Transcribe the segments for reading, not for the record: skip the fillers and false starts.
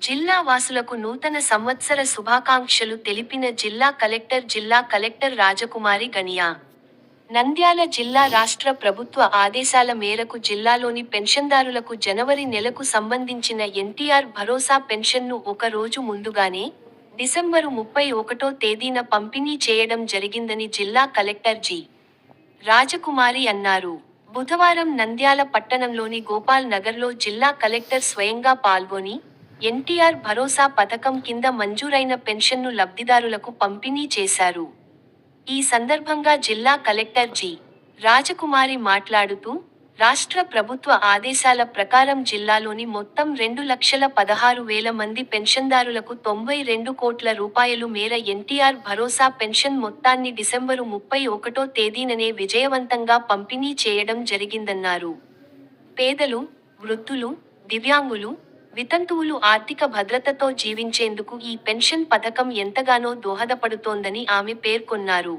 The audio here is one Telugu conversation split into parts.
జిల్లా వాసులకు నూతన సంవత్సర శుభాకాంక్షలు తెలిపిన జిల్లా కలెక్టర్ రాజకుమారి గణియా. నంద్యాల జిల్లా రాష్ట్ర ప్రభుత్వ ఆదేశాల మేరకు జిల్లాలోని పెన్షన్దారులకు జనవరి నెలకు సంబంధించిన ఎన్టీఆర్ భరోసా పెన్షన్ను ఒక రోజు ముందుగానే, డిసెంబరు 31వ తేదీన పంపిణీ చేయడం జరిగిందని జిల్లా కలెక్టర్ జి. రాజకుమారి అన్నారు. బుధవారం నంద్యాల పట్టణంలోని గోపాల్ నగర్లో జిల్లా కలెక్టర్ స్వయంగా పాల్గొని, ఎన్టీఆర్ భరోసా పథకం కింద మంజూరైన పెన్షన్ను లబ్ధిదారులకు పంపిణీ చేశారు. ఈ సందర్భంగా జిల్లా కలెక్టర్ జి. రాజకుమారి మాట్లాడుతూ, రాష్ట్ర ప్రభుత్వ ఆదేశాల ప్రకారం జిల్లాలోని మొత్తం 2,16,000 మంది పెన్షన్దారులకు 92 కోట్ల రూపాయలు మేర ఎన్టీఆర్ భరోసా పెన్షన్ మొత్తాన్ని డిసెంబరు 31వ తేదీననే విజయవంతంగా పంపిణీ చేయడం జరిగిందన్నారు. పేదలు, వృద్ధులు, దివ్యాంగులు, వితంతువులు ఆర్థిక భద్రతతో జీవించేందుకు ఈ పెన్షన్ పథకం ఎంతగానో దోహదపడుతోందని ఆమె పేర్కొన్నారు.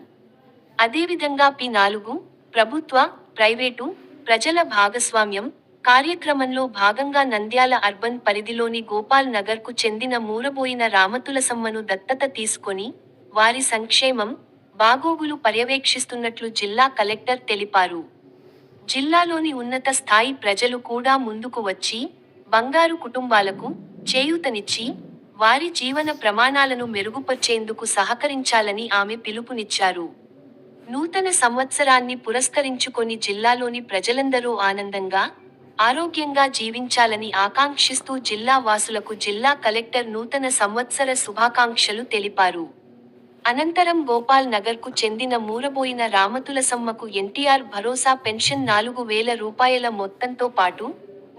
అదేవిధంగా పి4 ప్రభుత్వ, ప్రైవేటు, ప్రజల భాగస్వామ్యం కార్యక్రమంలో భాగంగా నంద్యాల అర్బన్ పరిధిలోని గోపాల్ నగర్కు చెందిన మూరబోయిన రామతులసమ్మను దత్తత తీసుకొని, వారి సంక్షేమం, బాగోగులు పర్యవేక్షిస్తున్నట్లు జిల్లా కలెక్టర్ తెలిపారు. జిల్లాలోని ఉన్నత స్థాయి ప్రజలు కూడా ముందుకు వచ్చి, బంగారు కుటుంబాలకు చేయూతనిచ్చి, వారి జీవన ప్రమాణాలను మెరుగుపర్చేందుకు సహకరించాలని ఆమె పిలుపునిచ్చారు. నూతన సంవత్సరాన్ని పురస్కరించుకొని జిల్లాలోని ప్రజలందరూ ఆనందంగా, ఆరోగ్యంగా జీవించాలని ఆకాంక్షిస్తూ జిల్లా వాసులకు జిల్లా కలెక్టర్ నూతన సంవత్సర శుభాకాంక్షలు తెలిపారు. అనంతరం గోపాల్ నగర్కు చెందిన మూరబోయిన రామతులసమ్మకు ఎన్టీఆర్ భరోసా పెన్షన్ 4,000 రూపాయల మొత్తంతో పాటు,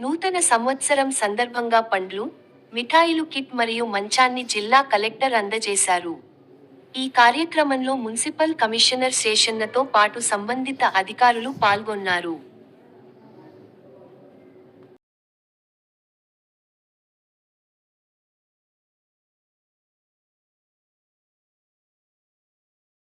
నూతన సంవత్సరం సందర్భంగా పండ్లు, మిఠాయిలు కిట్ మరియు మంచాన్ని జిల్లా కలెక్టర్ అందజేశారు. ఈ కార్యక్రమంలో మున్సిపల్ కమిషనర్ శేషన్నతో పాటు సంబంధిత అధికారులు పాల్గొన్నారు.